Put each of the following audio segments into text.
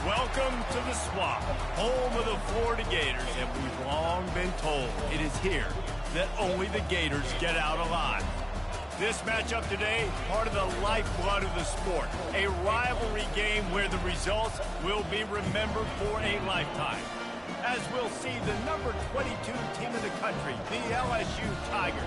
Welcome to the Swamp, home of the Florida Gators, and we've long been told it is here that only the Gators get out alive. This matchup today, part of the lifeblood of the sport, a rivalry game where the results will be remembered for a lifetime. As we'll see the number 22 team in the country, the LSU Tigers,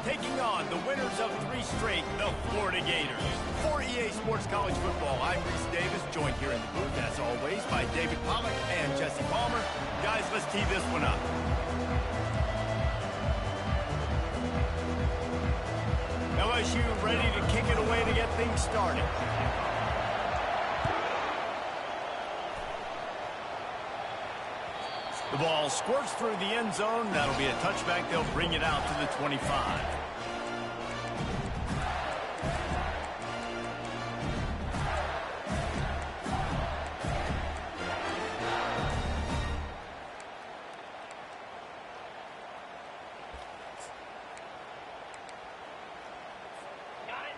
taking on the winners of 3 straight, the Florida Gators. For EA Sports College Football, I'm Reese Davis, joined here in the booth, as always, by David Pollack and Jesse Palmer. Guys, let's tee this one up. LSU ready to kick it away to get things started. The ball squirts through the end zone. That'll be a touchback. They'll bring it out to the 25.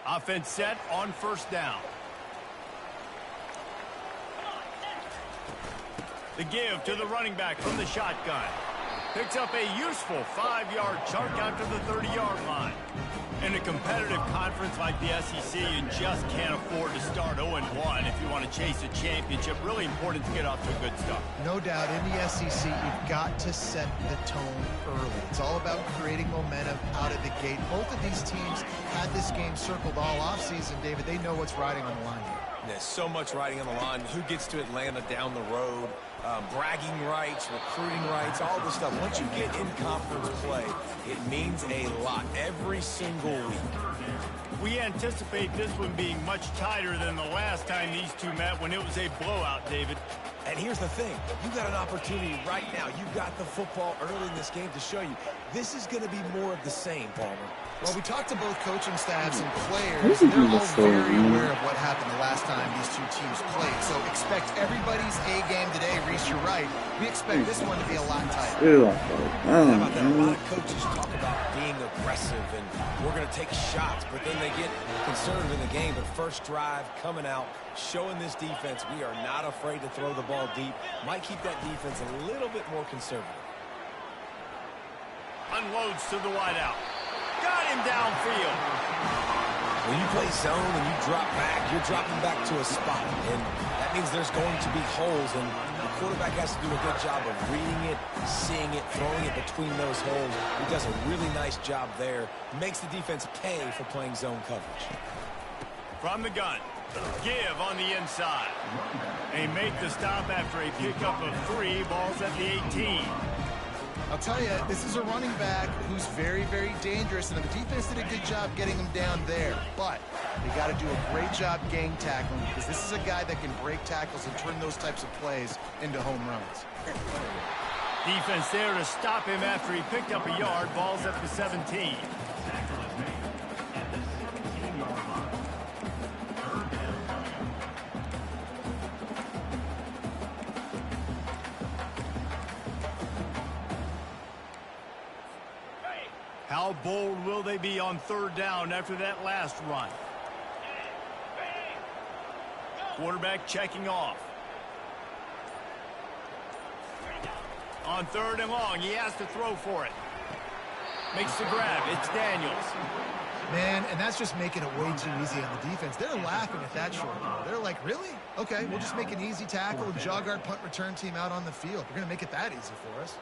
Offense set on first down. The give to the running back from the shotgun. Picks up a useful 5-yard chunk out to the 30-yard line. In a competitive conference like the SEC, you just can't afford to start 0-1 if you want to chase a championship. Really important to get off to a good start. No doubt, in the SEC, you've got to set the tone early. It's all about creating momentum out of the gate. Both of these teams had this game circled all offseason, David. They know what's riding on the line here. There's so much riding on the line. Who gets to Atlanta down the road? Bragging rights, recruiting rights, all this stuff. Once you get in conference play, it means a lot every single week. We anticipate this one being much tighter than the last time these two met when it was a blowout, David. And here's the thing. You got an opportunity right now. You got the football early in this game to show you. This is going to be more of the same, Palmer. Well, we talked to both coaching staffs and players. They're all very aware of what happened the last time these two teams played. So expect everybody's A game today. Reese, you're right. We expect this one to be a lot tighter. How about that? A lot of coaches talk about being aggressive and we're going to take shots, but then they get conservative in the game. But first drive, coming out, showing this defense we are not afraid to throw the ball deep. Might keep that defense a little bit more conservative. Unloads to the wideout. Got him downfield. When you play zone and you drop back, you're dropping back to a spot. And that means there's going to be holes. And the quarterback has to do a good job of reading it, seeing it, throwing it between those holes. He does a really nice job there. Makes the defense pay for playing zone coverage. From the gun. Give on the inside. They make the stop after a pickup of 3 balls at the 18. I'll tell you, this is a running back who's very, very dangerous, and the defense did a good job getting him down there. But they got to do a great job gang tackling because this is a guy that can break tackles and turn those types of plays into home runs. Defense there to stop him after he picked up a yard. Ball's up to 17. How bold will they be on third down after that last run? Quarterback checking off. On third and long, he has to throw for it. Makes the grab. It's Daniels. Man, and that's just making it way too easy on the defense. They're laughing at that short ball. They're like, really? Okay, we'll just make an easy tackle and jog our punt return team out on the field. We're going to make it that easy for us.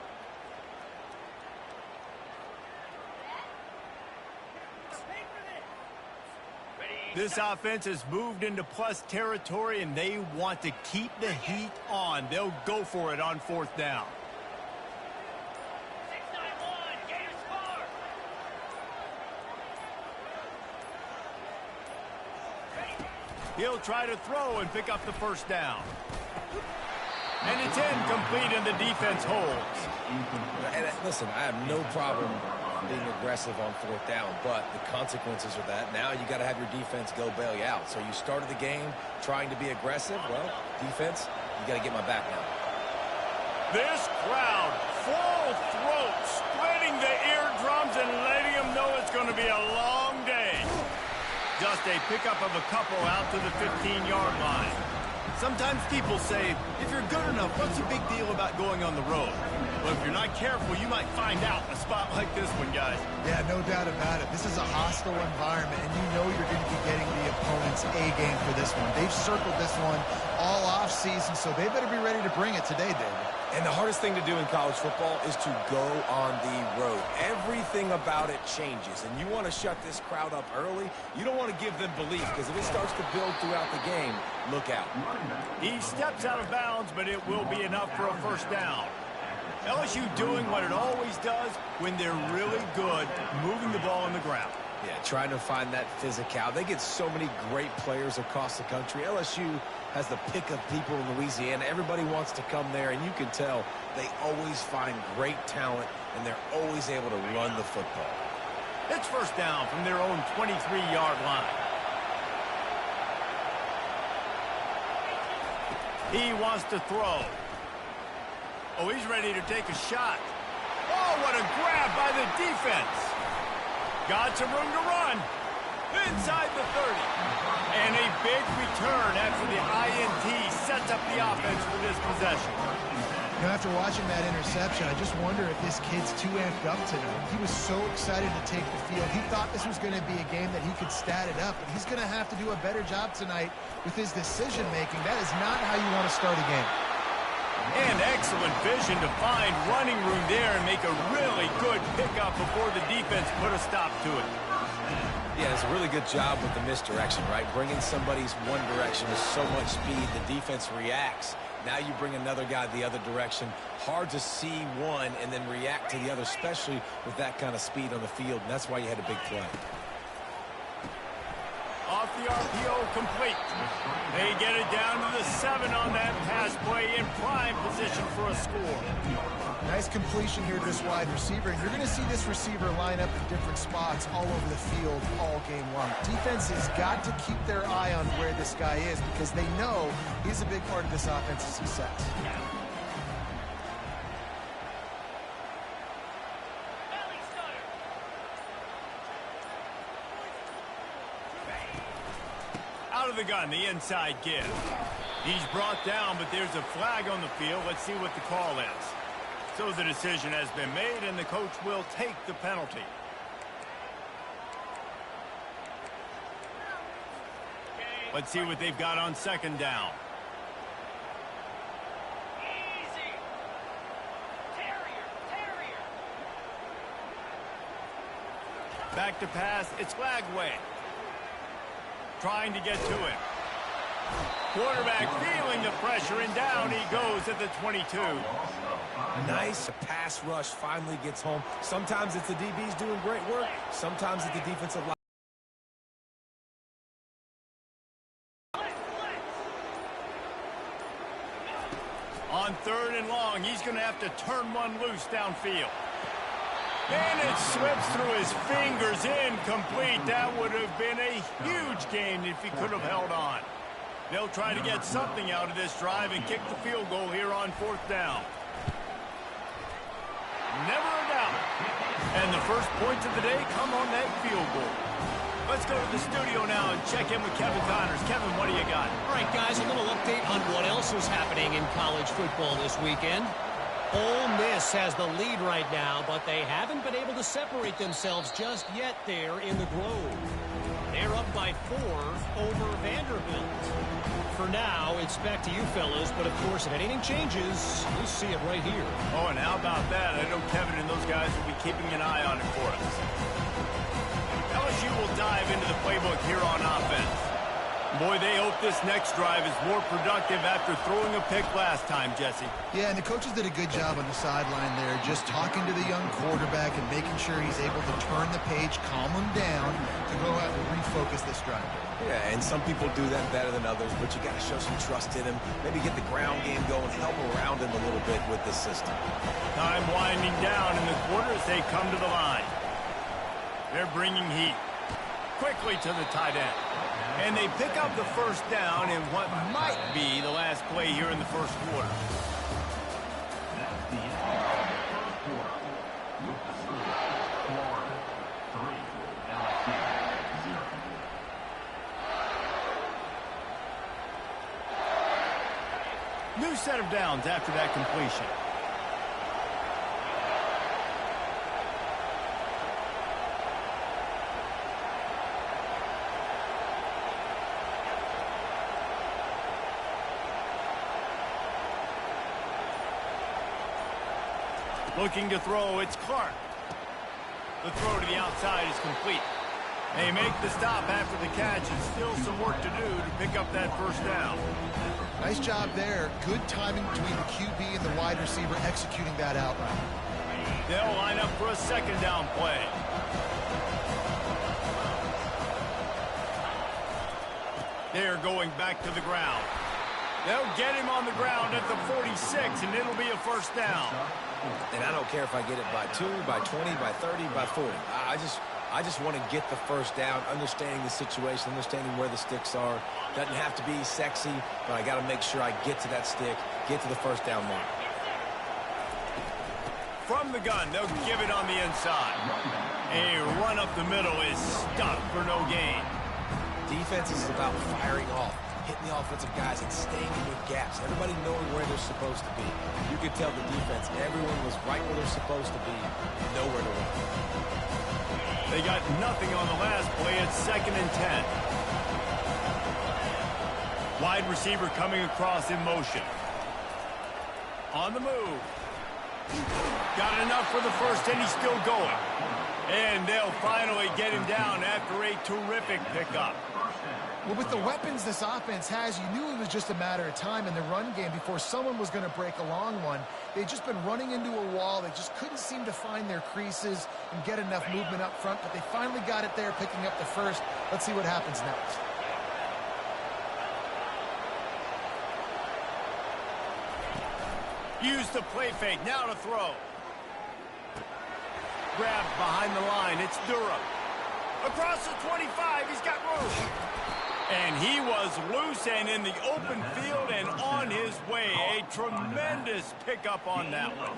This offense has moved into plus territory, and they want to keep the heat on. They'll go for it on fourth down. He'll try to throw and pick up the first down. And it's incomplete, and the defense holds. And listen, I have no problem being aggressive on fourth down, but the consequences are that now you got to have your defense go bail you out. So you started the game trying to be aggressive. Well, defense, you got to get my back now. This crowd, full throat, splitting the eardrums and letting them know it's going to be a long day. Just a pickup of a couple out to the 15-yard line. Sometimes people say, if you're good enough, what's the big deal about going on the road? Well, if you're not careful, you might find out in a spot like this one, guys. Yeah, no doubt about it. This is a hostile environment, and you know you're going to be getting the opponent's A game for this one. They've circled this one all off season, so they better be ready to bring it today, David. And the hardest thing to do in college football is to go on the road. Everything about it changes, and you want to shut this crowd up early. You don't want to give them belief, because if it starts to build throughout the game, look out. He steps out of bounds, but it will be enough for a first down. LSU doing what it always does when they're really good, moving the ball on the ground. Yeah, trying to find that physicality. They get so many great players across the country. LSU has the pick of people in Louisiana. Everybody wants to come there, and you can tell they always find great talent, and they're always able to run the football. It's first down from their own 23-yard line. He wants to throw. Oh, he's ready to take a shot. Oh, what a grab by the defense. Got some room to run. Inside the 30. And a big return after the INT sets up the offense for this possession. You know, after watching that interception, I just wonder if this kid's too amped up tonight. He was so excited to take the field. He thought this was going to be a game that he could stat it up, but he's going to have to do a better job tonight with his decision-making. That is not how you want to start a game. And excellent vision to find running room there and make a really good pickup before the defense put a stop to it. Yeah, it's a really good job with the misdirection, right? Bringing somebody's one direction with so much speed, the defense reacts. Now you bring another guy the other direction. Hard to see one and then react to the other, especially with that kind of speed on the field, and that's why you had a big play. Off the RPO, complete. They get it down to the 7 on that pass play in prime position for a score. Nice completion here to this wide receiver, and you're going to see this receiver line up in different spots all over the field all game long. Defense has got to keep their eye on where this guy is because they know he's a big part of this offense's success. Out of the gun, the inside give. He's brought down, but there's a flag on the field. Let's see what the call is. So the decision has been made, and the coach will take the penalty. Let's see what they've got on second down. Easy. Terrier. Back to pass. It's Flagway. Trying to get to him. Quarterback feeling the pressure, and down he goes at the 22. Nice pass rush finally gets home. Sometimes it's the DBs doing great work. Sometimes it's the defensive line. On 3rd and long, he's going to have to turn one loose downfield. And it slips through his fingers, incomplete. That would have been a huge gain if he could have held on. They'll try to get something out of this drive and kick the field goal here on 4th down. Never a doubt. And the first points of the day come on that field goal. Let's go to the studio now and check in with Kevin Connors. Kevin, what do you got? All right, guys, a little update on what else is happening in college football this weekend. Ole Miss has the lead right now, but they haven't been able to separate themselves just yet there in the Grove. They're up by 4 over Vanderbilt. For now, it's back to you fellas, but of course, if anything changes, you'll see it right here. Oh, and how about that? I know Kevin and those guys will be keeping an eye on it for us. LSU will dive into the playbook here on offense. Boy, they hope this next drive is more productive after throwing a pick last time, Jesse. Yeah, and the coaches did a good job on the sideline there, just talking to the young quarterback and making sure he's able to turn the page, calm him down, to go out and refocus this drive. Yeah, and some people do that better than others, but you got to show some trust in him. Maybe get the ground game going, help around him a little bit with this system. Time winding down in the quarter as they come to the line. They're bringing heat quickly to the tight end. And they pick up the first down in what might be the last play here in the first quarter. set of downs after that completion. Looking to throw, it's Clark. The throw to the outside is complete. They make the stop after the catch, and still some work to do to pick up that first down. Nice job there. Good timing between the QB and the wide receiver executing that out route. They'll line up for a second down play. They're going back to the ground. They'll get him on the ground at the 46, and it'll be a first down. And I don't care if I get it by 2, by 20, by 30, by 40. I just want to get the first down, understanding the situation, understanding where the sticks are. Doesn't have to be sexy, but I got to make sure I get to that stick, get to the first down mark. From the gun, they'll give it on the inside. A run up the middle is stuck for no gain. Defense is about firing off, hitting the offensive guys and staying in with gaps. Everybody knowing where they're supposed to be. You could tell the defense, everyone was right where they're supposed to be, nowhere to run. They got nothing on the last play. It's 2nd and 10. Wide receiver coming across in motion. On the move. Got enough for the first, and he's still going. And they'll finally get him down after a terrific pickup. Well, with the weapons this offense has, you knew it was just a matter of time in the run game before someone was going to break a long one. They'd just been running into a wall. They just couldn't seem to find their creases and get enough movement up front, but they finally got it there, picking up the first. Let's see what happens next. Use the play fake. Now to throw. Grabbed behind the line. It's Durham. Across the 25. He's got room. And he was loose and in the open field and on his way. A tremendous pickup on that one.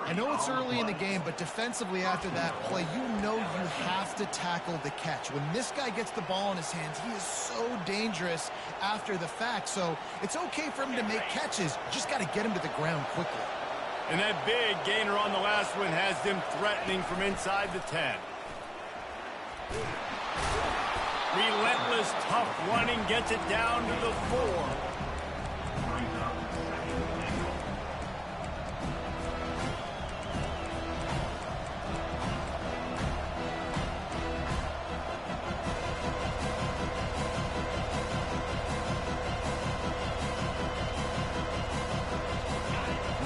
I know it's early in the game, but defensively after that play, you know you have to tackle the catch. When this guy gets the ball in his hands, he is so dangerous after the fact. So it's okay for him to make catches. You just got to get him to the ground quickly. And that big gainer on the last one has them threatening from inside the 10. Relentless, tough running gets it down to the 4.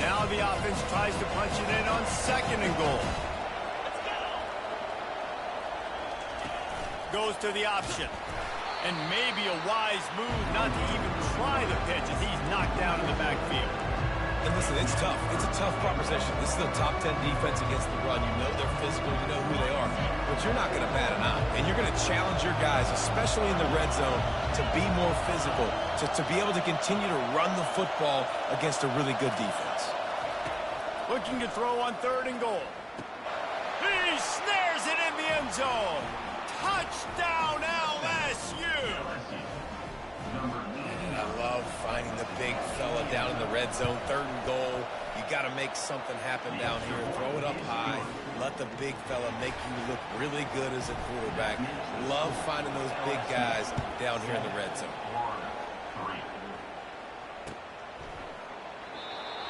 Now the offense tries to punch it in on 2nd and goal. Goes to the option. And maybe a wise move not to even try the pitch as he's knocked down in the backfield. And listen, it's tough. It's a tough proposition. This is a top 10 defense against the run. You know they're physical. You know who they are. But you're not going to bat an eye. And you're going to challenge your guys, especially in the red zone, to be more physical, to be able to continue to run the football against a really good defense. Looking to throw on 3rd and goal. He snares it in the end zone. Touchdown, LSU! I love finding the big fella down in the red zone, 3rd and goal. You got to make something happen down here. Throw it up high. Let the big fella make you look really good as a quarterback. Love finding those big guys down here in the red zone.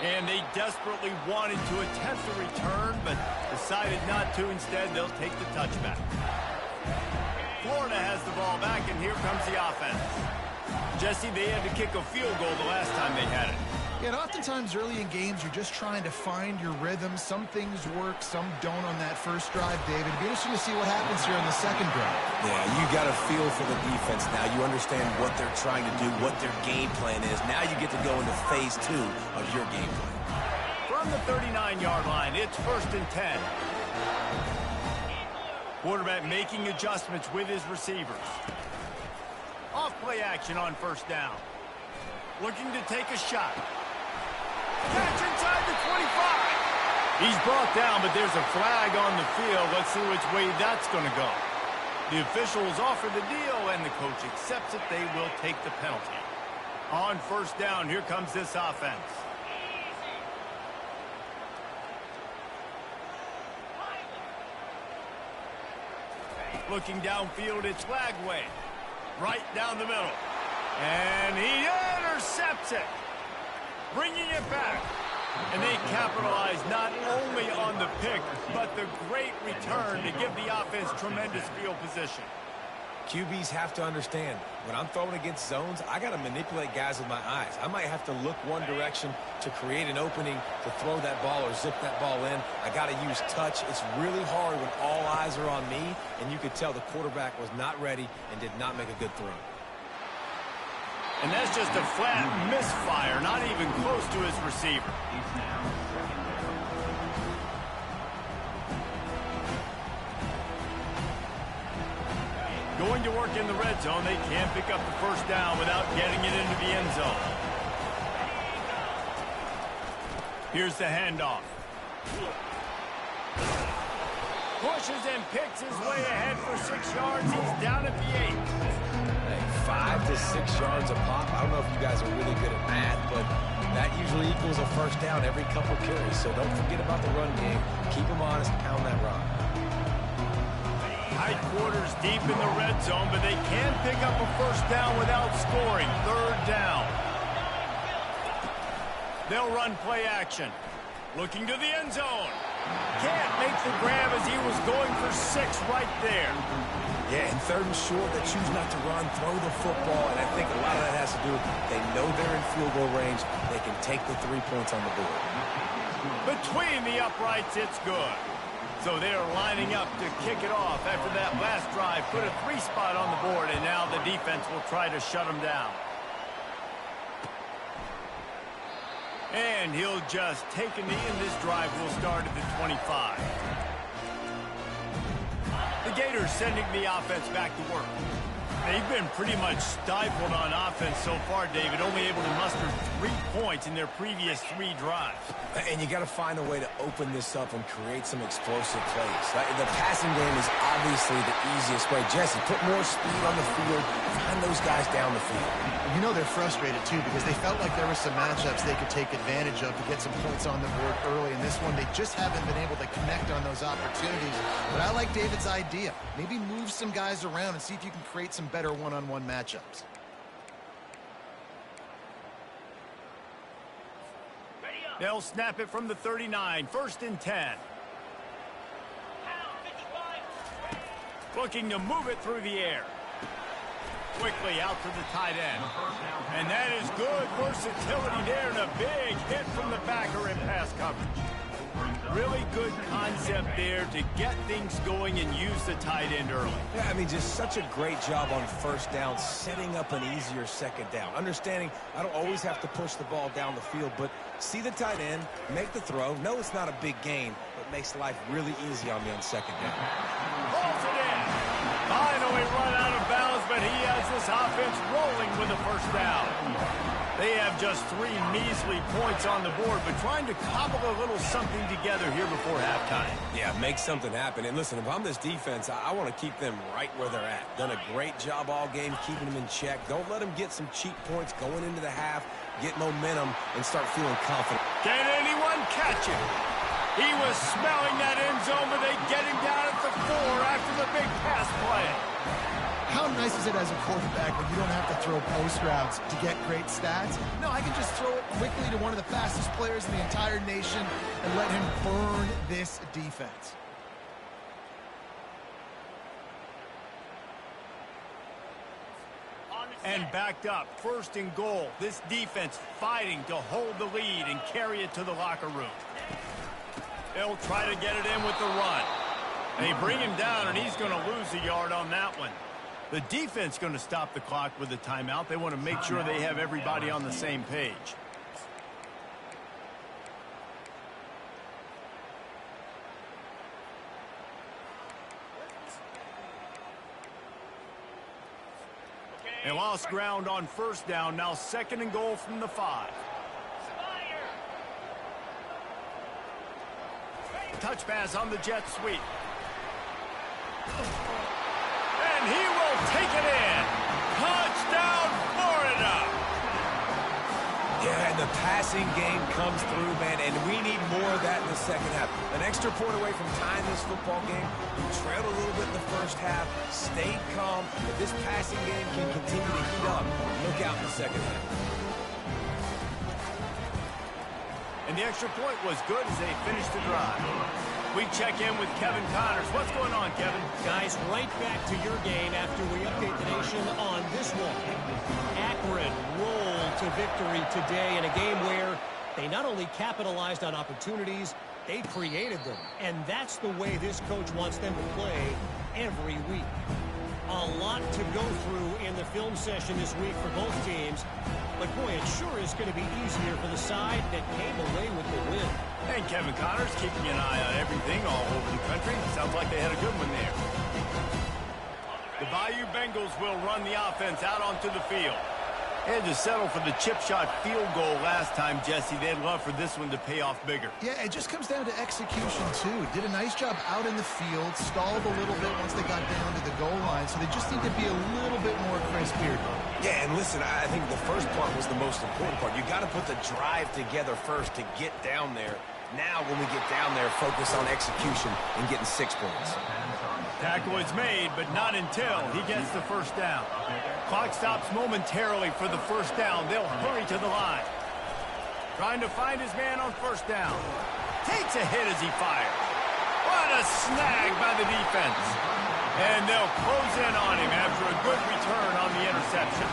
And they desperately wanted to attempt a return, but decided not to. Instead, they'll take the touchback. Florida has the ball back, and here comes the offense. Jesse, they had to kick a field goal the last time they had it. Yeah, and oftentimes early in games, you're just trying to find your rhythm. Some things work, some don't on that first drive, David. It'll be interesting to see what happens here on the second drive. Yeah, you got a feel for the defense now. You understand what they're trying to do, what their game plan is. Now you get to go into phase 2 of your game plan. From the 39-yard line, it's 1st and 10. Quarterback making adjustments with his receivers. Off play action on 1st down. Looking to take a shot. Catch inside the 25. He's brought down, but there's a flag on the field. Let's see which way that's going to go. The officials offer the deal, and the coach accepts it. They will take the penalty. On first down, here comes this offense. Looking downfield, it's Lagway. Right down the middle. And he intercepts it. Bringing it back. And they capitalize not only on the pick, but the great return to give the offense tremendous field position. QBs have to understand, when I'm throwing against zones, I got to manipulate guys with my eyes. I might have to look one direction to create an opening to throw that ball or zip that ball in. I got to use touch. It's really hard when all eyes are on me, and you could tell the quarterback was not ready and did not make a good throw. And that's just a flat misfire, not even close to his receiver. Going to work in the red zone, they can't pick up the first down without getting it into the end zone. Here's the handoff. Pushes and picks his way ahead for 6 yards. He's down at the 8. Hey, 5 to 6 yards a pop. I don't know if you guys are really good at math, but that usually equals a first down every couple carries. So don't forget about the run game. Keep them honest, pound that rock. High quarters deep in the red zone, but they can pick up a first down without scoring. Third down. They'll run play action. Looking to the end zone. Can't make the grab as he was going for 6 right there. Yeah, in third and short, they choose not to run, throw the football, and I think a lot of that has to do with they know they're in field goal range. They can take the 3 points on the board. Between the uprights, it's good. So they are lining up to kick it off after that last drive. Put a 3 spot on the board, and now the defense will try to shut them down. And he'll just take a knee, and this drive will start at the 25. The Gators sending the offense back to work. They've been pretty much stifled on offense so far, David, only able to muster 3 points in their previous 3 drives. And you got to find a way to open this up and create some explosive plays. The passing game is obviously the easiest way. Jesse, put more speed on the field, find those guys down the field. You know they're frustrated, too, because they felt like there were some matchups they could take advantage of to get some points on the board early. In this one, they just haven't been able to connect on those opportunities. But I like David's idea. Maybe move some guys around and see if you can create some better one-on-one matchups. They'll snap it from the 39, 1st and 10. Looking to move it through the air. Quickly out to the tight end. And that is good versatility there, and a big hit from the backer in pass coverage. Really good concept there to get things going and use the tight end early. Yeah, I mean, just such a great job on first down, setting up an easier second down. Understanding I don't always have to push the ball down the field, but see the tight end, make the throw. No, it's not a big gain, but makes life really easy on me on second down. Pulls it in. Finally run out of bounds, but he has this offense rolling with a first down. They have just 3 measly points on the board, but trying to cobble a little something together here before halftime. Yeah, make something happen. And listen, if I'm this defense, I want to keep them right where they're at. Done a great job all game keeping them in check. Don't let them get some cheap points going into the half, get momentum, and start feeling confident. Can anyone catch him? He was smelling that end zone, but they get him down at the 4 after the big pass play. How nice is it as a quarterback when you don't have to throw post routes to get great stats? No, I can just throw it quickly to one of the fastest players in the entire nation and let him burn this defense. And backed up, 1st and goal. This defense fighting to hold the lead and carry it to the locker room. They'll try to get it in with the run. They bring him down, and he's going to lose a yard on that one. The defense going to stop the clock with a timeout. They want to make sure they have everybody on the same page. They lost ground on first down. Now 2nd and goal from the 5. Touch pass on the jet sweep. And he will take it in. Touchdown, Florida. the passing game comes through, man, and we need more of that in the second half. An extra point away from tying this football game. We trailed a little bit in the first half, stayed calm. If this passing game can continue to heat up, look out in the second half. And the extra point was good as they finished the drive. We check in with Kevin Connors. What's going on, Kevin? Guys, right back to your game after we update the nation on this one. Akron rolled to victory today in a game where they not only capitalized on opportunities, they created them. And that's the way this coach wants them to play every week. A lot to go through in the film session this week for both teams. But, boy, it sure is going to be easier for the side that came away with the win. And Kevin Connors keeping an eye on everything all over the country. Sounds like they had a good one there. The Bayou Bengals will run the offense out onto the field. They had to settle for the chip shot field goal last time, Jesse. They'd love for this one to pay off bigger. Yeah, it just comes down to execution, too. Did a nice job out in the field, stalled a little bit once they got down to the goal line, so they just need to be a little bit more crisp here. Yeah, and listen, I think the first part was the most important part. You got to put the drive together first to get down there. Now, when we get down there, focus on execution and getting 6 points. Tackle is made, but not until he gets the first down. Clock stops momentarily for the first down. They'll hurry to the line. Trying to find his man on first down. Takes a hit as he fires. What a snag by the defense. And they'll close in on him after a good return on the interception.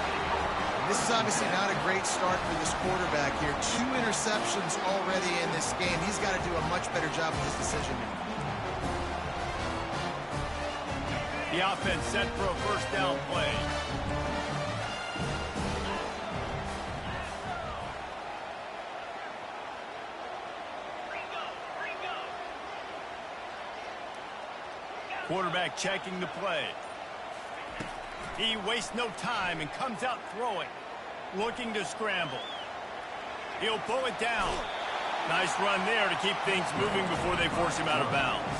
This is obviously not a great start for this quarterback here. 2 interceptions already in this game. He's got to do a much better job with his decision-making. The offense set for a first down play. Quarterback checking the play. He wastes no time and comes out throwing. Looking to scramble. He'll pull it down. Nice run there to keep things moving before they force him out of bounds.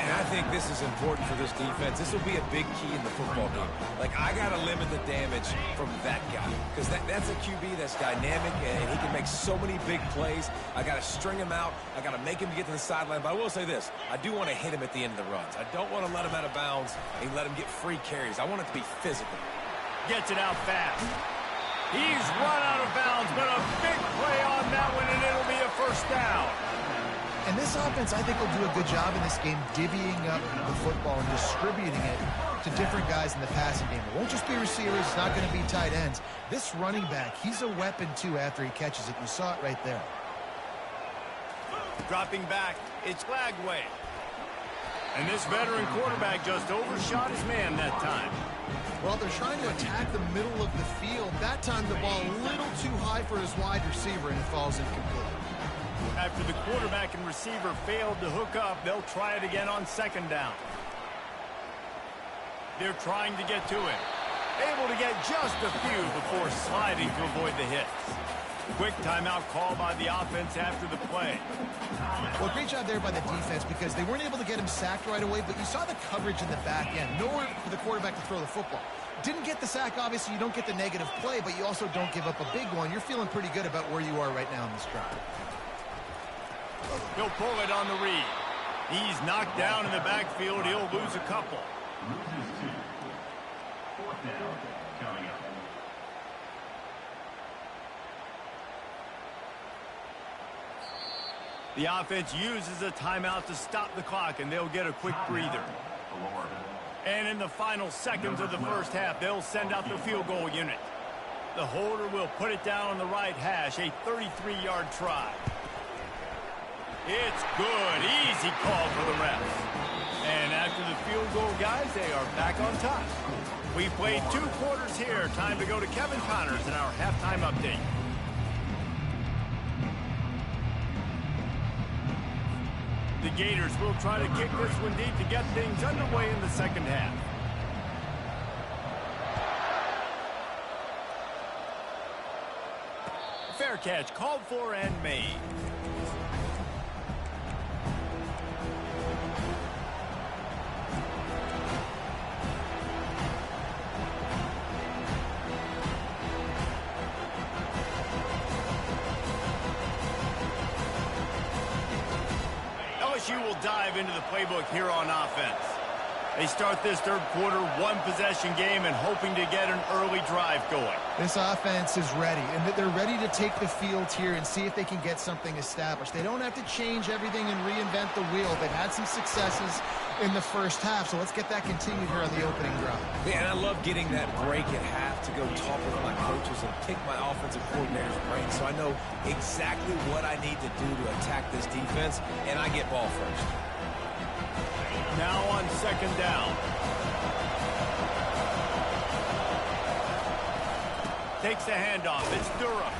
And I think this is important for this defense. This will be a big key in the football game. Like, I got to limit the damage from that guy. Because that's a QB that's dynamic, and he can make so many big plays. I got to string him out. I got to make him get to the sideline. But I will say this. I do want to hit him at the end of the runs. I don't want to let him out of bounds and let him get free carries. I want it to be physical. Gets it out fast. He's run out of bounds, but a big play on that one, and it'll be a first down. And this offense, I think, will do a good job in this game divvying up the football and distributing it to different guys in the passing game. It won't just be receivers. It's not going to be tight ends. This running back, he's a weapon, too, after he catches it. You saw it right there. Dropping back, it's Flagway. And this veteran quarterback just overshot his man that time. Well, they're trying to attack the middle of the field. That time, the ball a little too high for his wide receiver, and it falls incomplete. After the quarterback and receiver failed to hook up, they'll try it again on second down. They're trying to get to it. Able to get just a few before sliding to avoid the hits. Quick timeout call by the offense after the play. Well, great job there by the defense because they weren't able to get him sacked right away, but you saw the coverage in the back end. Nowhere for the quarterback to throw the football. Didn't get the sack, obviously. You don't get the negative play, but you also don't give up a big one. You're feeling pretty good about where you are right now in this drive. He'll pull it on the read. He's knocked down in the backfield. He'll lose a couple. The offense uses a timeout to stop the clock, and they'll get a quick breather. And in the final seconds of the first half, they'll send out the field goal unit. The holder will put it down on the right hash, a 33-yard try. It's good. Easy call for the refs. And after the field goal, guys, they are back on top. We played 2 quarters here. Time to go to Kevin Connors in our halftime update. The Gators will try to kick this one deep to get things underway in the second half. Fair catch called for and made. will dive into the playbook here on offense. They start this third quarter one-possession game and hoping to get an early drive going. This offense is ready, and they're ready to take the field here and see if they can get something established. They don't have to change everything and reinvent the wheel. They've had some successes in the first half, so let's get that continued here on the opening drive. Man, I love getting that break at half to go talk with my coaches and pick my offensive coordinator's brain so I know exactly what I need to do to attack this defense, and I get ball first. Now on second down. Takes the handoff. It's Durham.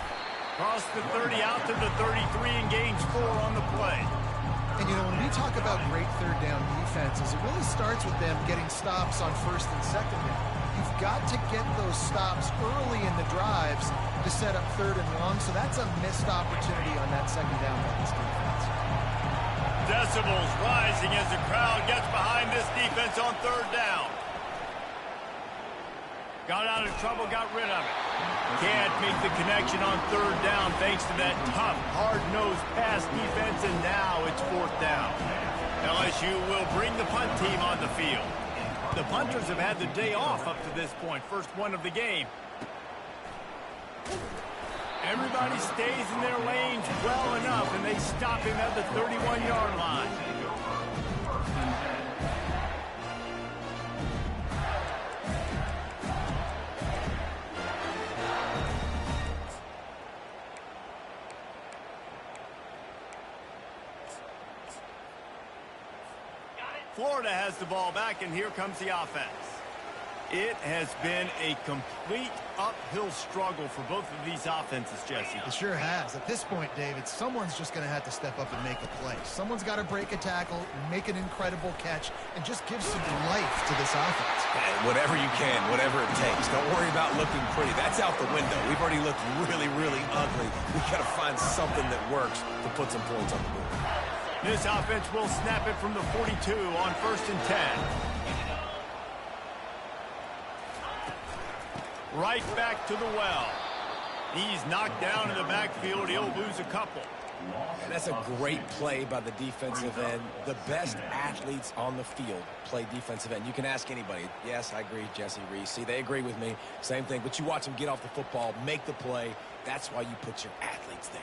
Cross the 30 out to the 33 and gains 4 on the play. And, you know, when we talk about great third down defenses, it really starts with them getting stops on first and second down. You've got to get those stops early in the drives to set up third and long, so that's a missed opportunity on that second down by this defense. Decibels rising as the crowd gets behind this defense on third down. Got out of trouble, got rid of it. Can't make the connection on third down thanks to that tough, hard-nosed pass defense, and now it's fourth down. LSU will bring the punt team on the field. The punters have had the day off up to this point, first one of the game. Everybody stays in their lanes well enough, and they stop him at the 31-yard line. Florida has the ball back, and here comes the offense. It has been a complete uphill struggle for both of these offenses, Jesse. It sure has. At this point, David, someone's just going to have to step up and make a play. Someone's got to break a tackle, make an incredible catch, and just give some life to this offense. And whatever you can, whatever it takes. Don't worry about looking pretty. That's out the window. We've already looked really, really ugly. We've got to find something that works to put some points on the board. This offense will snap it from the 42 on first and 10. Right back to the well. He's knocked down in the backfield. He'll lose a couple. And that's a great play by the defensive end. The best athletes on the field play defensive end. You can ask anybody. Yes, I agree, Jesse Reese. See, they agree with me. Same thing. But you watch them get off the football, make the play. That's why you put your athletes there.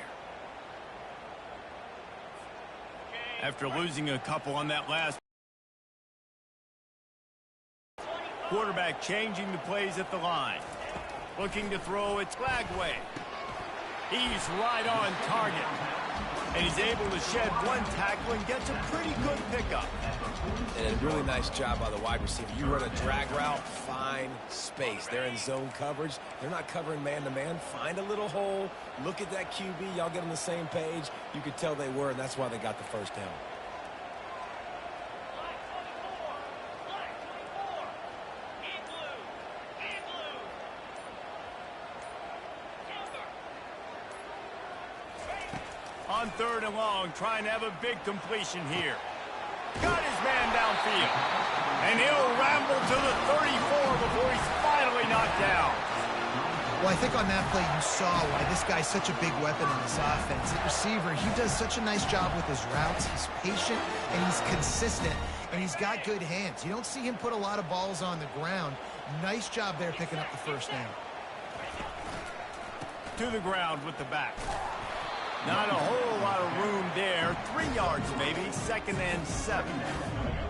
After losing a couple on that last quarterback, changing the plays at the line. Looking to throw, it's Lagway. He's right on target. And he's able to shed one tackle and gets a pretty good pickup. And a really nice job by the wide receiver. You run a drag route, find space. They're in zone coverage. They're not covering man-to-man. Find a little hole. Look at that QB. Y'all get on the same page. You could tell they were, and that's why they got the first down. On third and long, trying to have a big completion here. Got his man downfield. And he'll ramble to the 34 before he's finally knocked down. Well, I think on that play you saw why this guy's such a big weapon in this offense. At receiver, he does such a nice job with his routes. He's patient and he's consistent, and he's got good hands. You don't see him put a lot of balls on the ground. Nice job there picking up the first down. To the ground with the back. Not a whole lot of room there. 3 yards maybe, second and 7.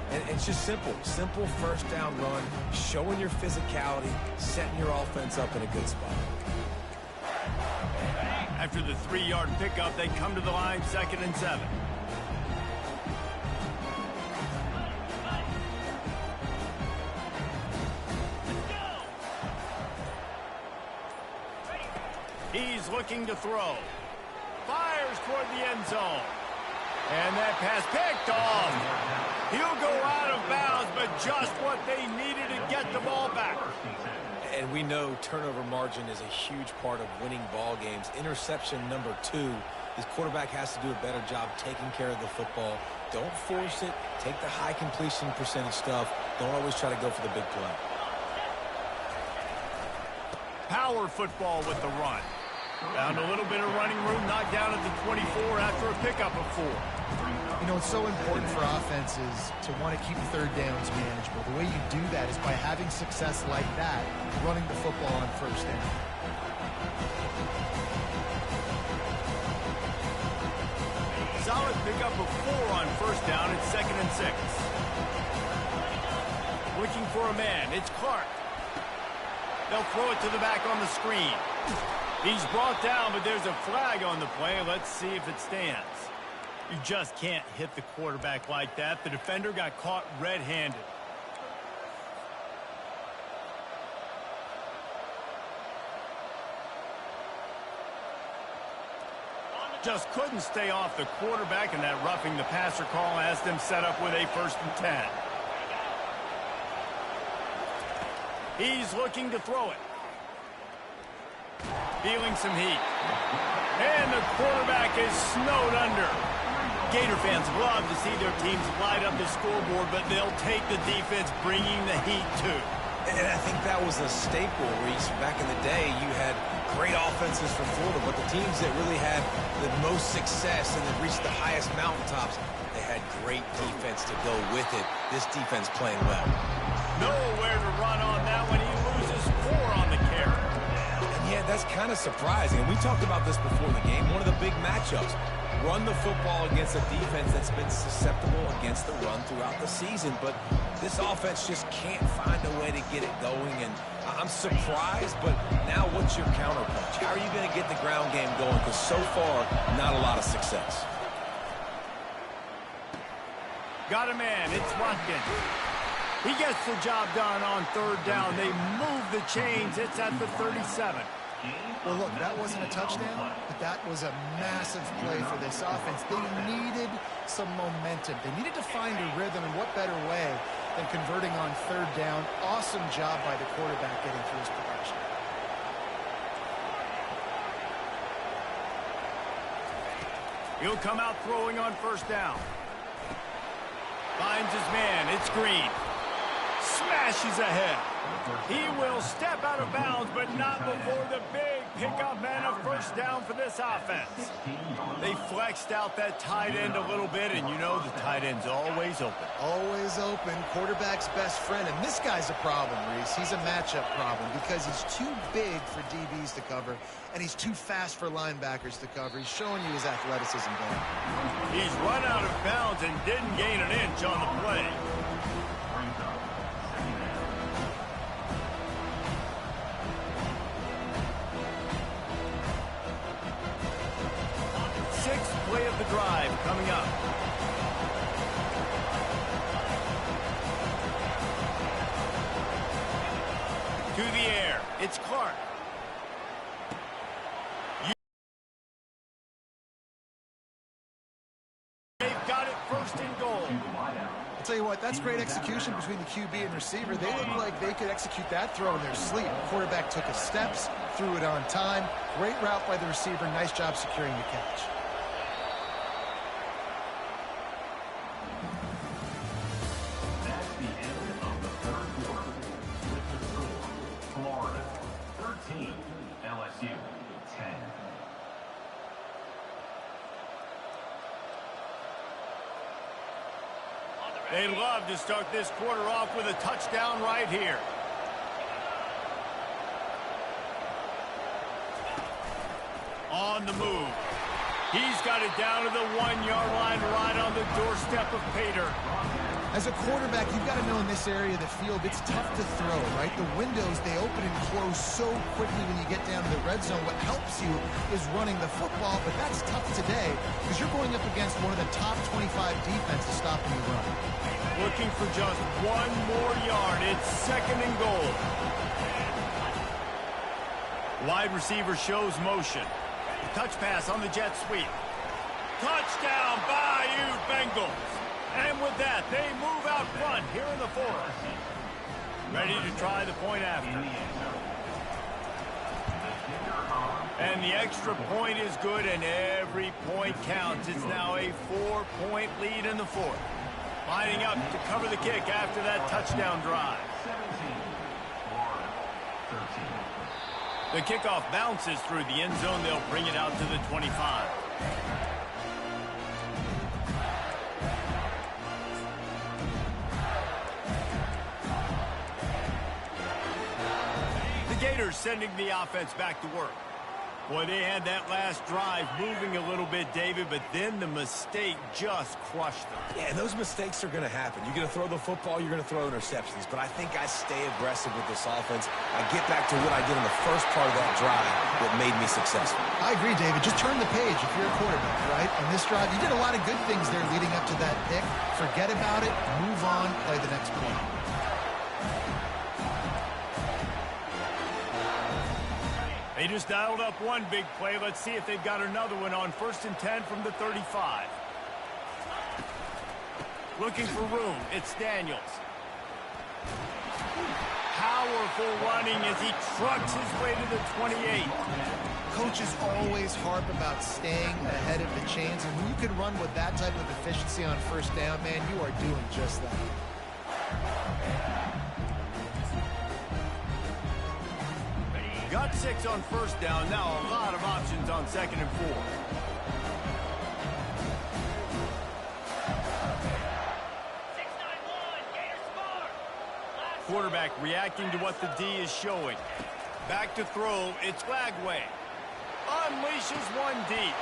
And it's just simple. Simple first down run, showing your physicality, setting your offense up in a good spot. After the 3-yard pickup, they come to the line, second and 7. He's looking to throw. Fires toward the end zone. And that pass picked off. He'll go out of bounds, but just what they needed to get the ball back. And we know turnover margin is a huge part of winning ball games. Interception number 2. This quarterback has to do a better job taking care of the football. Don't force it. Take the high completion percentage stuff. Don't always try to go for the big play. Power football with the run. Found a little bit of running room, knocked down at the 24 after a pickup of 4. You know, it's so important for offenses to want to keep third downs manageable. The way you do that is by having success like that, running the football on first down. Solid pickup of 4 on first down. It's 2nd and 6. Looking for a man. It's Clark. They'll throw it to the back on the screen. He's brought down, but there's a flag on the play. Let's see if it stands. You just can't hit the quarterback like that. The defender got caught red-handed. Just couldn't stay off the quarterback, and that roughing the passer call has them set up with a 1st and 10. He's looking to throw it. Feeling some heat. And the quarterback is snowed under. Gator fans love to see their teams light up the scoreboard, but they'll take the defense bringing the heat too. And I think that was a staple, Reese. Back in the day, you had great offenses for Florida, but the teams that really had the most success and that reached the highest mountaintops, they had great defense to go with it. This defense playing well. Nowhere to run on that one. He loses 4 on the carry. And yeah, that's kind of surprising. And we talked about this before the game. One of the big matchups. Run the football against a defense that's been susceptible against the run throughout the season. But this offense just can't find a way to get it going. And I'm surprised, but now what's your counterpunch? How are you going to get the ground game going? Because so far, not a lot of success. Got a man. It's Watkins. He gets the job done on 3rd down. They move the chains. It's at the 37. Well, look, that wasn't a touchdown, but that was a massive play for this offense. They needed some momentum. They needed to find a rhythm, and what better way than converting on 3rd down. Awesome job by the quarterback getting through his progression. He'll come out throwing on 1st down. Finds his man. It's Green. Smashes ahead. He will step out of bounds, but not before the big pickup and a 1st down for this offense. They flexed out that tight end a little bit, and you know the tight end's always open. Always open. Quarterback's best friend, and this guy's a problem, Reese. He's a matchup problem because he's too big for DBs to cover, and he's too fast for linebackers to cover. He's showing you his athleticism there. He's run out of bounds and didn't gain an inch on the play. Play of the drive coming up. To the air. It's Clark. They've got it 1st and goal. I'll tell you what, that's great execution between the QB and receiver. They look like they could execute that throw in their sleep. Quarterback took his steps, threw it on time. Great route by the receiver. Nice job securing the catch. They love to start this quarter off with a touchdown right here. On the move. He's got it down to the 1-yard line right on the doorstep of Pater. As a quarterback, you've got to know in this area of the field, it's tough to throw, right? The windows, they open and close so quickly when you get down to the red zone. What helps you is running the football, but that's tough today because you're going up against one of the top 25 defenses stopping the run. Looking for just 1 more yard. It's 2nd and goal. Wide receiver shows motion. Touch pass on the jet sweep. Touchdown, Bayou Bengals. And with that, they move out front here in the 4th. Ready to try the point after. And the extra point is good, and every point counts. It's now a 4-point lead in the 4th. Lining up to cover the kick after that touchdown drive. The kickoff bounces through the end zone. They'll bring it out to the 25. Gators sending the offense back to work. Boy, they had that last drive moving a little bit, David, but then the mistake just crushed them. Yeah, and those mistakes are going to happen. You're going to throw the football, you're going to throw interceptions. But I think I stay aggressive with this offense. I get back to what I did in the first part of that drive that made me successful. I agree, David. Just turn the page if you're a quarterback, right? On this drive, you did a lot of good things there leading up to that pick. Forget about it, move on, play the next play. They just dialed up one big play. Let's see if they've got another one on 1st and 10 from the 35. Looking for room. It's Daniels. Powerful running as he trucks his way to the 28. Coaches always harp about staying ahead of the chains, and when you can run with that type of efficiency on 1st down, man, you are doing just that. Got 6 on 1st down. Now a lot of options on 2nd and 4. Quarterback reacting to what the D is showing. Back to throw. It's Lagway. Unleashes one deep.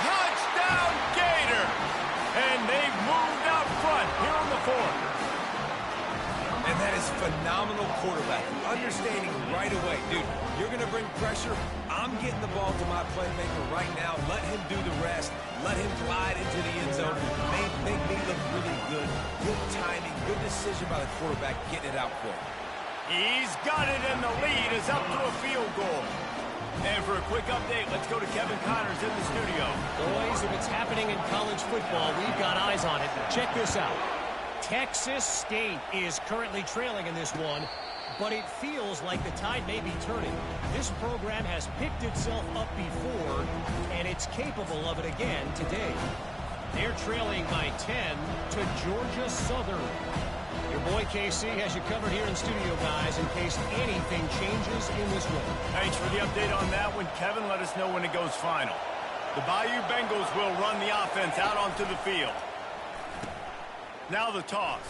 Touchdown Gator! And they've moved out front here on the 4th. And that is phenomenal quarterback. Understanding right away, dude, you're going to bring pressure. I'm getting the ball to my playmaker right now. Let him do the rest. Let him glide into the end zone. Make me look really good. Good timing, good decision by the quarterback, getting it out quick. He's got it, and the lead is up to a field goal. And for a quick update, let's go to Kevin Connors in the studio. Boys, if it's happening in college football, we've got eyes on it. Check this out. Texas State is currently trailing in this one, but it feels like the tide may be turning. This program has picked itself up before, and it's capable of it again today. They're trailing by 10 to Georgia Southern. Your boy KC has you covered here in studio, guys, in case anything changes in this one. Thanks for the update on that one, Kevin. Let us know when it goes final. The Bayou Bengals will run the offense out onto the field. Now the toss.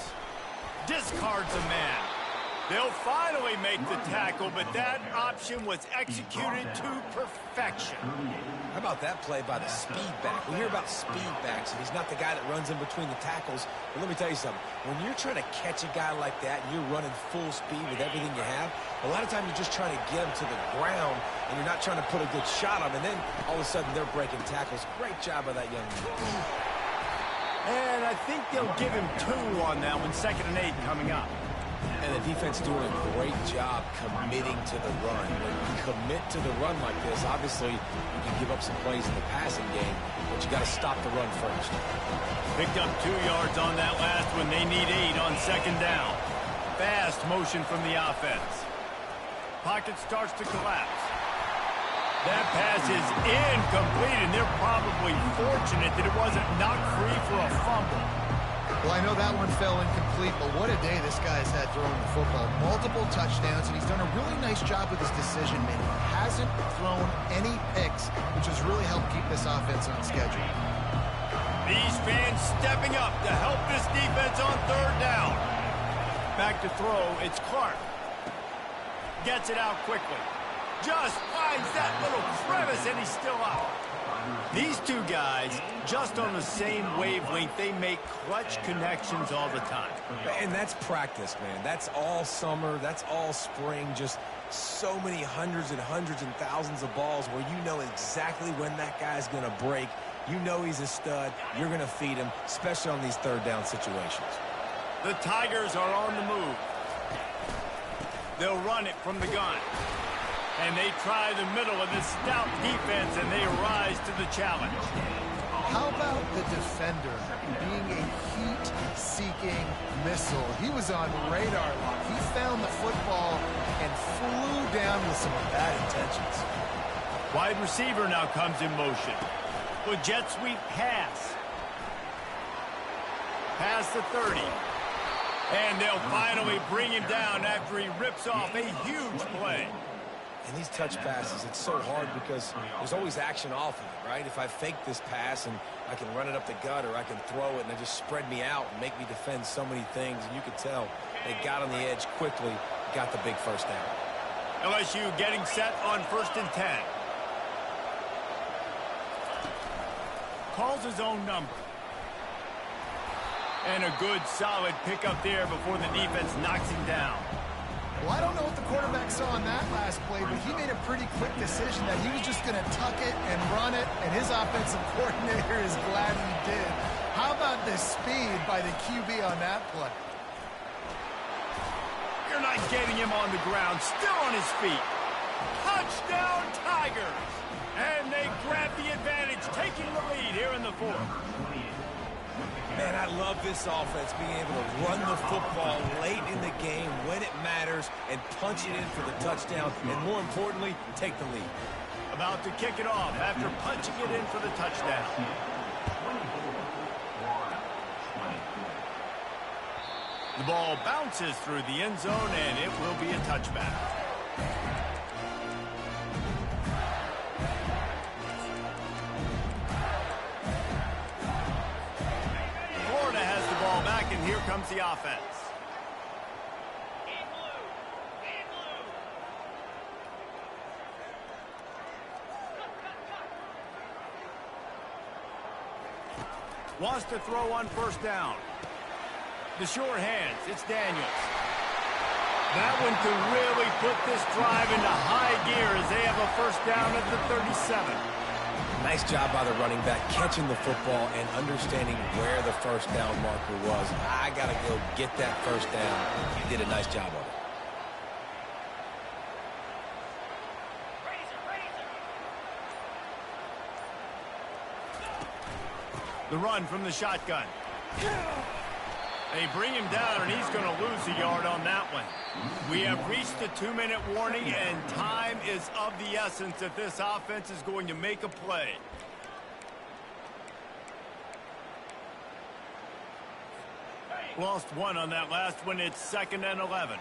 Discards a man. They'll finally make the tackle, but that option was executed to perfection. How about that play by the speed back? We hear about speed backs, and he's not the guy that runs in between the tackles. But let me tell you something. When you're trying to catch a guy like that and you're running full speed with everything you have, a lot of times you're just trying to get him to the ground, and you're not trying to put a good shot on him, and then all of a sudden they're breaking tackles. Great job by that young man. And I think they'll give him 2 on that one. 2nd and 8 coming up. And the defense doing a great job committing to the run. When you commit to the run like this, obviously you can give up some plays in the passing game, but you got to stop the run first. Picked up 2 yards on that last one. They need 8 on 2nd down. Fast motion from the offense. Pocket starts to collapse. That pass is incomplete, and they're probably fortunate that it wasn't knocked free for a fumble. Well, I know that one fell incomplete, but what a day this guy's had throwing the football. Multiple touchdowns, and he's done a really nice job with his decision-making. He hasn't thrown any picks, which has really helped keep this offense on schedule. These fans stepping up to help this defense on 3rd down. Back to throw, it's Clark. Gets it out quickly. Just finds that little crevice, and he's still out. These 2 guys, just on the same wavelength, they make clutch connections all the time. And that's practice, man. That's all summer. That's all spring. Just so many hundreds and thousands of balls where you know exactly when that guy's going to break. You know he's a stud. You're going to feed him, especially on these 3rd down situations. The Tigers are on the move. They'll run it from the gun. And they try the middle of this stout defense, and they rise to the challenge. How about the defender being a heat-seeking missile? He was on radar lock. He found the football and flew down with some bad intentions. Wide receiver now comes in motion. With jet sweep pass. Past the 30. And they'll finally bring him down after he rips off a huge play. And these touch passes, it's so hard because there's always action off of it, right? If I fake this pass and I can run it up the gut, or I can throw it and it just spread me out and make me defend so many things. And you could tell they got on the edge quickly, got the big 1st down. LSU getting set on 1st and 10. Calls his own number. And a good, solid pickup there before the defense knocks him down. Well, I don't know what the quarterback saw on that last play, but he made a pretty quick decision that he was just going to tuck it and run it, and his offensive coordinator is glad he did. How about the speed by the QB on that play? You're not getting him on the ground, still on his feet. Touchdown, Tigers! And they grab the advantage, taking the lead here in the 4th. Man, I love this offense, being able to run the football late in the game when it matters and punch it in for the touchdown, and more importantly, take the lead. About to kick it off after punching it in for the touchdown. The ball bounces through the end zone, and it will be a touchback. Florida has the ball back, and here comes the offense. Wants to throw on 1st down. The sure hands, it's Daniels. That one could really put this drive into high gear as they have a 1st down at the 37. Nice job by the running back, catching the football and understanding where the 1st down marker was. I got to go get that 1st down. He did a nice job of it. The run from the shotgun. They bring him down, and he's going to lose a yard on that one. We have reached the 2-minute warning, and time is of the essence if this offense is going to make a play. Lost one on that last one. It's 2nd and 11.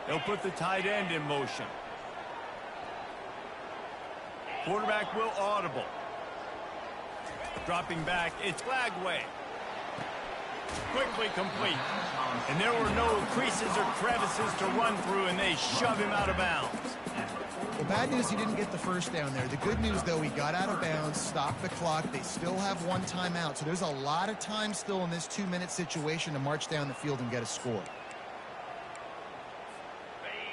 They'll put the tight end in motion. Quarterback will audible. Dropping back, it's Lagway. Quickly complete. And there were no creases or crevices to run through, and they shove him out of bounds. Well, bad news, he didn't get the 1st down there. The good news, though, he got out of bounds, stopped the clock. They still have 1 timeout, so there's a lot of time still in this 2-minute situation to march down the field and get a score.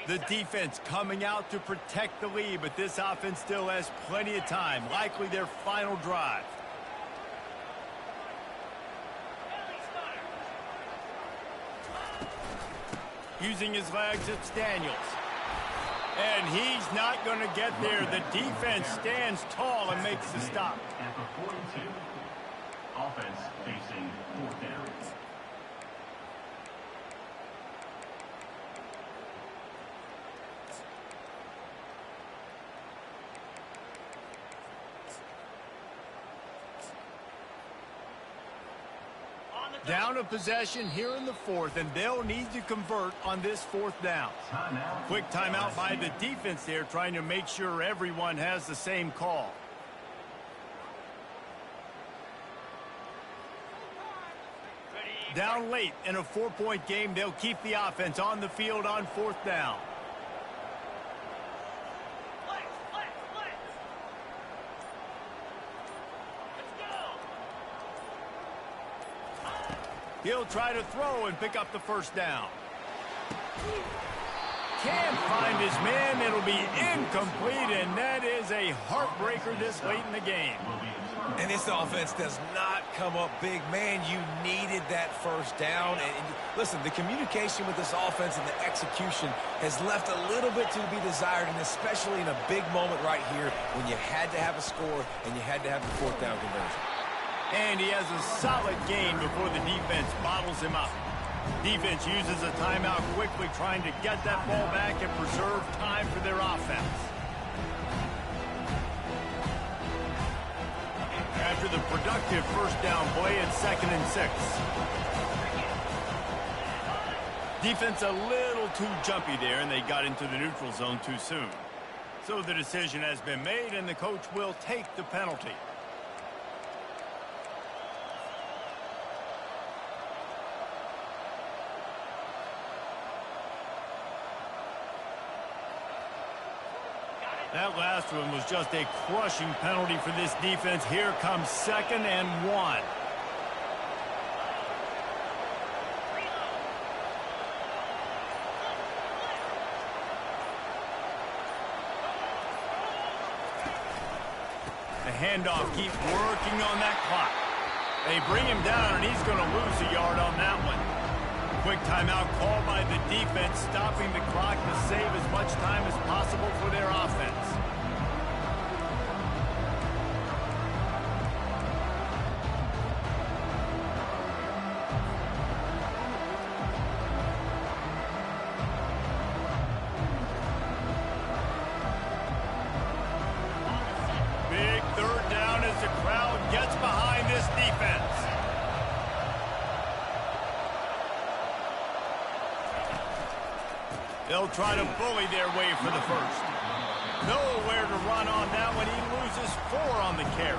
The defense coming out to protect the lead, but this offense still has plenty of time, likely their final drive. Using his legs, it's Daniels. And he's not going to get there. The defense stands tall and makes the stop. At the 42, offense facing 4th down. Down a possession here in the 4th, and they'll need to convert on this 4th down. Quick timeout by the defense there, trying to make sure everyone has the same call. Down late in a 4-point game, they'll keep the offense on the field on 4th down. He'll try to throw and pick up the 1st down. Can't find his man. It'll be incomplete, and that is a heartbreaker this late in the game. And this offense does not come up big. Man, you needed that 1st down. And listen, the communication with this offense and the execution has left a little bit to be desired, and especially in a big moment right here when you had to have a score and you had to have the 4th down conversion. And he has a solid gain before the defense bottles him up. Defense uses a timeout quickly, trying to get that ball back and preserve time for their offense. After the productive 1st down play, it's 2nd and 6. Defense a little too jumpy there, and they got into the neutral zone too soon. So the decision has been made, and the coach will take the penalty. That last one was just a crushing penalty for this defense. Here comes 2nd and 1. The handoff keeps working on that clock. They bring him down, and he's going to lose a yard on that one. Quick timeout called by the defense, stopping the clock to save as much time as possible for their offense. Big 3rd down as the crowd gets behind this defense. They'll try to bully their way for the first. Nowhere to run on that one. He loses 4 on the carry.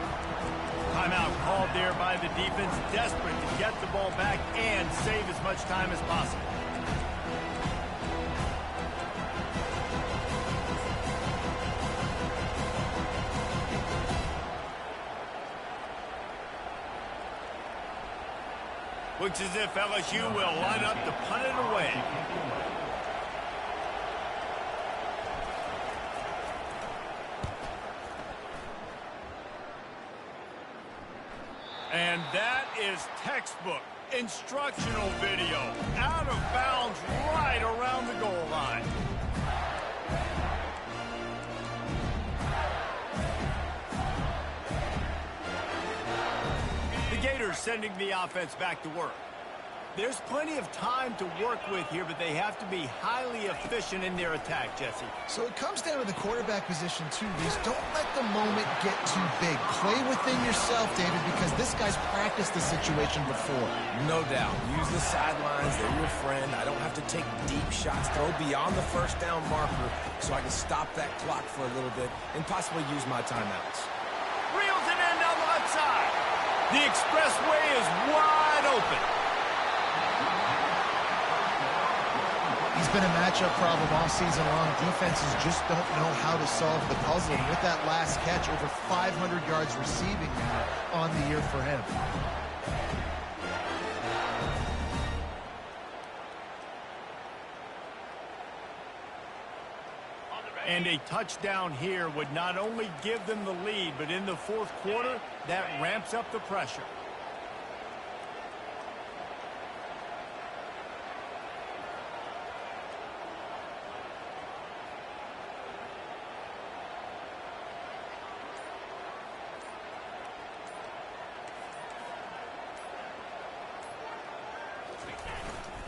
Timeout called there by the defense, desperate to get the ball back and save as much time as possible. Looks as if LSU will line up to punt it away. And that is textbook instructional video. Out of bounds right around the goal line. The Gators sending the offense back to work. There's plenty of time to work with here, but they have to be highly efficient in their attack, Jesse. So it comes down to the quarterback position, too, Reese. Don't let the moment get too big. Play within yourself, David, because this guy's practiced the situation before. No doubt. Use the sidelines. They're your friend. I don't have to take deep shots, throw beyond the 1st down marker so I can stop that clock for a little bit and possibly use my timeouts. Reels it in down the left side. The expressway is wide open. He's been a matchup problem all season long. Defenses just don't know how to solve the puzzle. And with that last catch, over 500 yards receiving now on the year for him. And a touchdown here would not only give them the lead, but in the 4th quarter, that ramps up the pressure.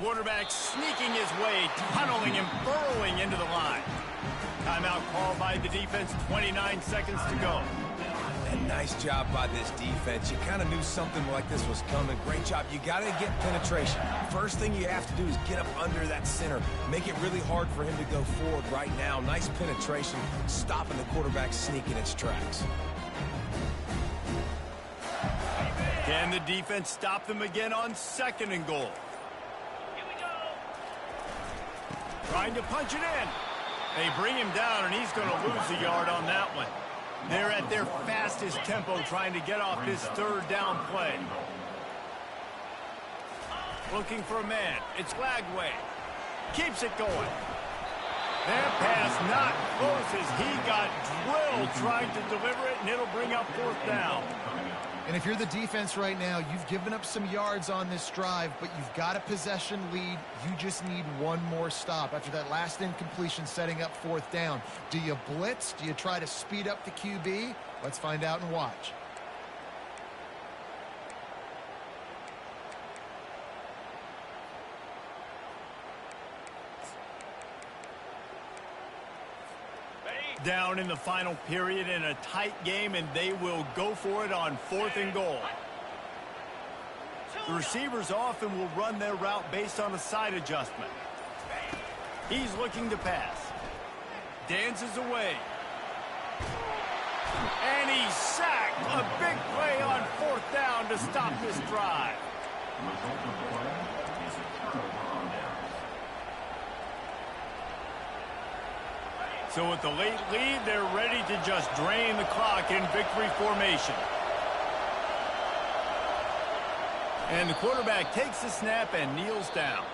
Quarterback sneaking his way, tunneling and burrowing into the line. Timeout called by the defense, 29 seconds to go. And nice job by this defense. You kind of knew something like this was coming. Great job. You got to get penetration. First thing you have to do is get up under that center. Make it really hard for him to go forward right now. Nice penetration, stopping the quarterback sneaking its tracks. Can the defense stop them again on 2nd and goal? Trying to punch it in. They bring him down, and he's going to lose a yard on that one. They're at their fastest tempo trying to get off this 3rd down play. Looking for a man. It's Lagway. Keeps it going. That pass not close as he got drilled trying to deliver it, and it'll bring up 4th down. And if you're the defense right now, you've given up some yards on this drive, but you've got a possession lead. You just need one more stop after that last incompletion setting up 4th down. Do you blitz? Do you try to speed up the QB? Let's find out and watch. Down in the final period in a tight game, and they will go for it on 4th and goal. The receivers often will run their route based on a side adjustment. He's looking to pass. Dances away. And he's sacked. A big play on 4th down to stop this drive. So with the late lead, they're ready to just drain the clock in victory formation. And the quarterback takes the snap and kneels down.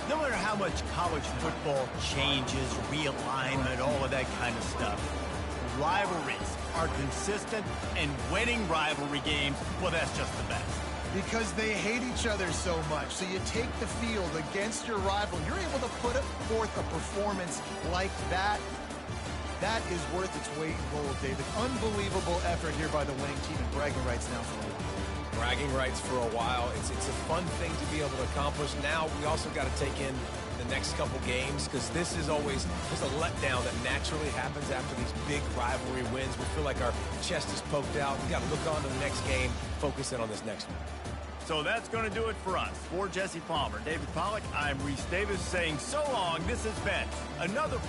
No matter how much college football changes, realignment, all of that kind of stuff, rivalries are consistent, and winning rivalry games, well, that's just the best. Because they hate each other so much. So you take the field against your rival. You're able to put forth a performance like that. That is worth its weight in gold, David. Unbelievable effort here by the winning team, and bragging rights now for a while. Bragging rights for a while. It's a fun thing to be able to accomplish. Now we also got to take in the next couple games, because this is always just a letdown that naturally happens after these big rivalry wins. We feel like our chest is poked out. We got to look on to the next game, focus in on this next one. So that's going to do it for us. For Jesse Palmer, David Pollack, I'm Reese Davis saying so long. This has been another